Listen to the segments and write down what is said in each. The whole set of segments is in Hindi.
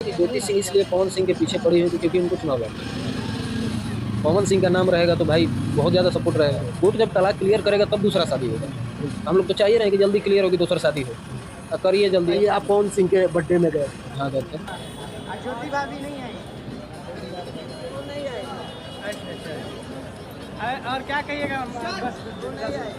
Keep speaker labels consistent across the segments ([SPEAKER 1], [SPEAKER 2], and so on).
[SPEAKER 1] ज्योति सिंह इसलिए पवन सिंह के पीछे पड़ी हुई क्योंकि उनको चुनाव लड़ना है। पवन सिंह का नाम रहेगा तो भाई बहुत ज़्यादा सपोर्ट रहेगा। कोर्ट जब तलाक क्लियर करेगा तब दूसरा शादी होगा। हम लोग तो चाहिए रहे कि जल्दी क्लियर होगी दूसरा शादी हो, करिए जल्दी।
[SPEAKER 2] आप पवन सिंह के बर्थडे में गए?
[SPEAKER 1] हाँ गए थे।
[SPEAKER 3] ज्योति भाभी नहीं आई, वो नहीं आई। अच्छा, और क्या कहिएगा? बस वो नहीं आई,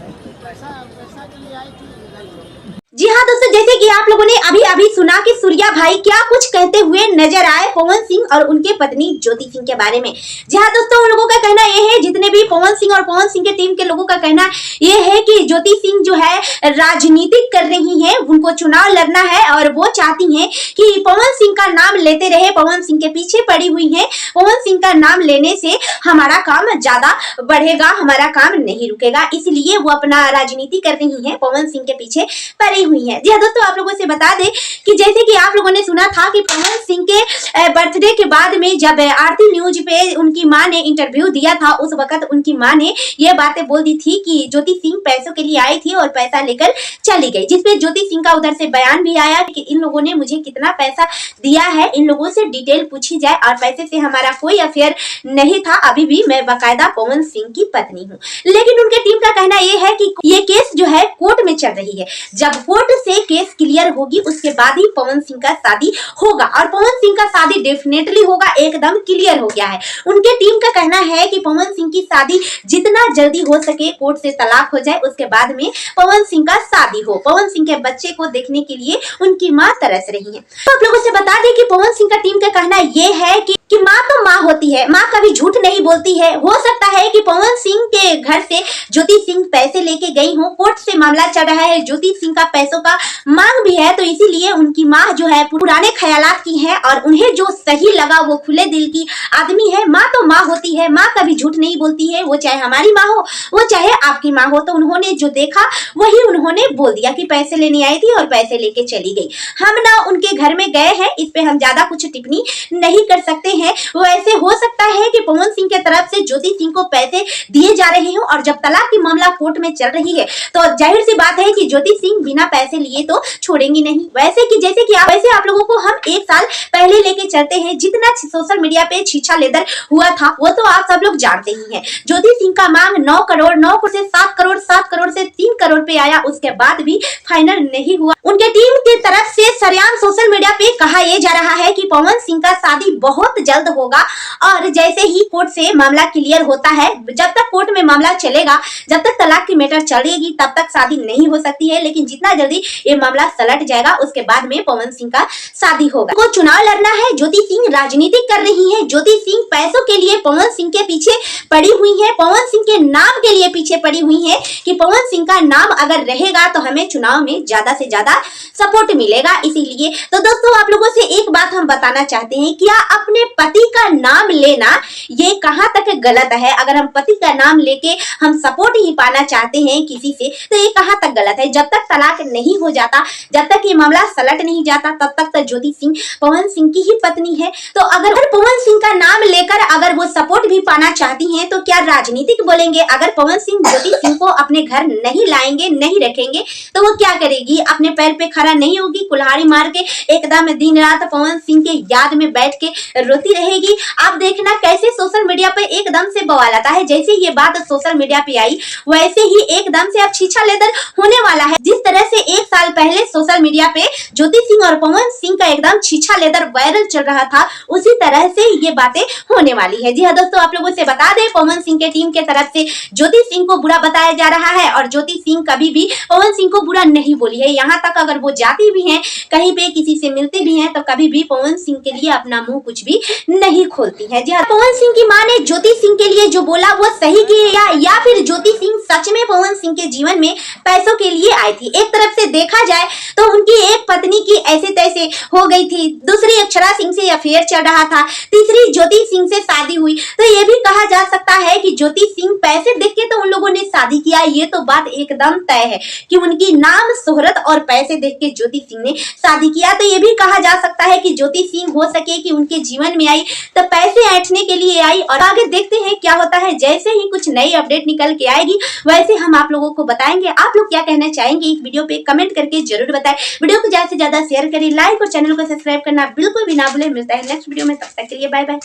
[SPEAKER 3] पैसा के लिए आई थी।
[SPEAKER 4] जी हाँ दोस्तों, जैसे कि आप लोगों ने अभी सुना कि सूर्या भाई क्या कुछ कहते हुए नजर आए पवन सिंह और उनके पत्नी ज्योति सिंह के बारे में। जी हाँ दोस्तों, उन लोगों का कहना ये है, जितने भी पवन सिंह और पवन सिंह के टीम के लोगों का कहना ये है कि ज्योति सिंह जो है राजनीतिक कर रही हैं, उनको चुनाव लड़ना है और वो चाहती हैं कि पवन सिंह का नाम लेते रहे, पवन सिंह के पीछे पड़ी हुई है। पवन सिंह का नाम लेने से हमारा काम ज्यादा बढ़ेगा, हमारा काम नहीं रुकेगा, इसलिए वो अपना राजनीति कर रही है, पवन सिंह के पीछे पड़ी हुई है। जी हाँ दोस्तों, आप लोगों से बता दें कि जैसे कि आप लोगों ने सुना था कि पवन सिंह के बर्थडे के बाद में जब आरती न्यूज पे उनकी मां ने इंटरव्यू दिया था, उस वक्त उनकी मां ने ये बातें बोल दी थी कि ज्योति सिंह पैसों के लिए आई थी और पैसा लेकर चली गई, जिसपे ज्योति सिंह का उधर से बयान भी आया कि इन लोगों ने मुझे कितना पैसा दिया है, इन लोगों से डिटेल पूछी जाए और पैसे से हमारा कोई अफेयर नहीं था, अभी भी मैं बाकायदा पवन सिंह की पत्नी हूँ। लेकिन उनके टीम का कहना यह है कि ये केस जो है कोर्ट में चल रही है, जब कोर्ट से केस क्लियर होगी उसके बाद ही पवन सिंह का शादी होगा और पवन सिंह का शादी डेफिनेटली होगा, एकदम क्लियर हो गया है। उनके टीम का कहना है कि पवन सिंह की शादी जितना जल्दी हो सके कोर्ट से तलाक हो जाए, उसके बाद में पवन सिंह का शादी हो। पवन सिंह के बच्चे को देखने के लिए उनकी मां तरस रही है। तो आप लोगों से बता दें कि पवन सिंह का टीम का कहना यह है कि माँ तो माँ होती है, माँ कभी झूठ नहीं बोलती है। हो सकता है कि पवन सिंह के घर से ज्योति सिंह पैसे लेके गई हो, कोर्ट से मामला चल रहा है, ज्योति सिंह का पैसों का मांग भी है, तो इसीलिए उनकी माँ जो है पुराने ख्यालात की है और उन्हें जो सही लगा, वो खुले दिल की आदमी है। माँ तो माँ होती है, माँ कभी झूठ नहीं बोलती है, वो चाहे हमारी माँ हो, वो चाहे आपकी माँ हो। तो उन्होंने जो देखा वही उन्होंने बोल दिया कि पैसे लेने आई थी और पैसे लेके चली गई। हम ना उनके घर में गए हैं, इस पे हम ज्यादा कुछ टिप्पणी नहीं कर सकते हैं। वो ऐसे हो सकता है कि पवन सिंह के तरफ से ज्योति सिंह को पैसे दिए जा रहे हो और जब तलाक की मामला कोर्ट में चल रही है तो जाहिर सी बात है कि ज्योति सिंह बिना पैसे लिए तो छोड़ेंगी नहीं। वैसे कि जैसे कि आप लोगों को हम एक साल पहले लेके चलते हैं, जितना सोशल मीडिया पे छीछा लेदर हुआ था वो तो आप सब लोग जानते ही हैं। ज्योति सिंह का मांग 9 करोड़ से 7 करोड़, 7 करोड़ से 3 करोड़ पे आया, उसके बाद भी फाइनल नहीं हुआ। उनके टीम की तरफ से सरेआम सोशल मीडिया पे कहा यह जा रहा है कि पवन सिंह का शादी बहुत जल्द होगा और जैसे ही कोर्ट से मामला क्लियर होता है, जब तक कोर्ट में मामला चलेगा, जब तक तलाक की मैटर चलेगी तब तक शादी नहीं हो सकती है, लेकिन जितना जल्दी ये मामला सलट जाएगा उसके बाद में पवन सिंह का शादी होगा। को चुनाव लड़ना है, ज्योति सिंह राजनीति कर रही है, ज्योति सिंह पैसों के लिए पवन सिंह के पीछे पड़ी हुई है, पवन सिंह के नाम के लिए पीछे पड़ी हुई है कि पवन सिंह का नाम अगर रहेगा तो हमें चुनाव में ज्यादा से ज्यादा सपोर्ट मिलेगा। इसीलिए तो दोस्तों आप लोगों से एक बात हम बताना चाहते हैं, क्या अपने पति का नाम लेना ये कहां तक गलत है? अगर हम पति का नाम लेके हम सपोर्ट ही पाना चाहते हैं किसी से तो ये कहां तक गलत है? जब तक तलाक नहीं हो जाता, जब तक ये मामला सलट नहीं जाता, तब तक तो ज्योति सिंह पवन सिंह की ही पत्नी है। तो अगर पवन सिंह का नाम लेकर अगर वो सपोर्ट भी पाना चाहती हैं तो क्या राजनीतिक बोलेंगे? अगर पवन सिंह ज्योति सिंह को अपने घर नहीं लाएंगे, नहीं रखेंगे तो वो क्या करेगी? अपने पैर पे खड़ा नहीं होगी, कुल्हाड़ी मार के एकदम दिन रात पवन सिंह के याद में बैठ के रोती रहेगी। आप देखना कैसे सोशल मीडिया पे एकदम से बवाल आता है। जैसे ये बात सोशल मीडिया पे आई वैसे ही एकदम से अब छीछा लेदर होने वाला है। जिस तरह से एक साल पहले सोशल मीडिया पे ज्योति सिंह और पवन सिंह का एकदम छीछा लेदर वायरल चल रहा था, उसी तरह से ये बातें होने वाली है। जी हाँ दोस्तों, आप लोगों से बता दें, पवन सिंह के टीम के तरफ से ज्योति सिंह को बुरा बताया जा रहा है और ज्योति सिंह कभी भी पवन सिंह को बुरा नहीं बोली है। यहाँ तक अगर वो जाती भी है, कहीं पे किसी से मिलते भी हैं तो कभी भी पवन सिंह के लिए अपना मुंह कुछ भी नहीं खोलती है। जी हाँ, पवन सिंह की मां ने ज्योति सिंह के लिए जो बोला वो सही किया या फिर ज्योति सिंह सच में पवन सिंह के जीवन में पैसों के लिए आई थी? एक तरफ से देखा जाए तो उनकी एक पत्नी की ऐसे तैसे हो गई थी, दूसरी अक्षरा सिंह से अफेयर चल रहा था, तीसरी ज्योति सिंह से शादी हुई, तो ये भी कहा जा सकता है कि ज्योति सिंह पैसे देख के तो उन लोगों ने शादी किया। ये तो बात एकदम तय है कि उनकी नाम शोहरत और पैसे देख के ज्योति सिंह ने शादी किया। तो ये भी कहा जा सकता है कि ज्योति सिंह हो सके कि उनके जीवन में में आई तो पैसे ऐंठने के लिए आई। और आगे देखते हैं क्या होता है। जैसे ही कुछ नई अपडेट निकल के आएगी वैसे हम आप लोगों को बताएंगे। आप लोग क्या कहना चाहेंगे इस वीडियो पे कमेंट करके जरूर बताएं। वीडियो को ज्यादा से ज्यादा शेयर करें, लाइक और चैनल को सब्सक्राइब करना बिल्कुल भी ना भूलें। मिलता है नेक्स्ट वीडियो में, तब तक के लिए बाय बाय।